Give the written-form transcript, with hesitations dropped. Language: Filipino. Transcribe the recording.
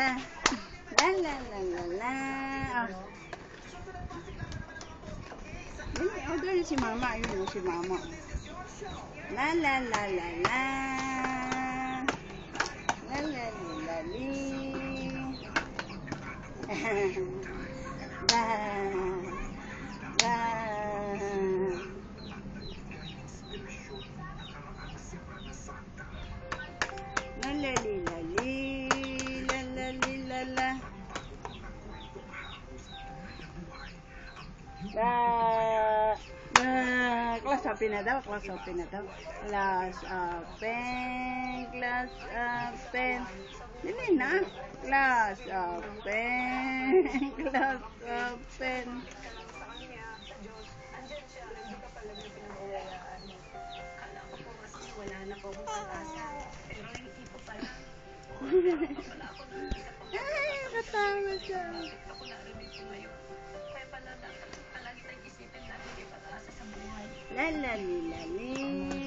la. La la la la la. Oh. Dali, order si mama. Ayun si mama. La la la la la. La la la la li. La. La. La la li la li. La la li la la. Class open na daw, class open na daw. Class open, class open. Dili na. Class open, class open. Wala na po akong pag-asa. Pero hindi ko pala. Ay, katawa siya. Ako narinig ko ngayon. Kaya pala dapat palagi tayong isipin natin may pag-asa sa buhay. La la li la li.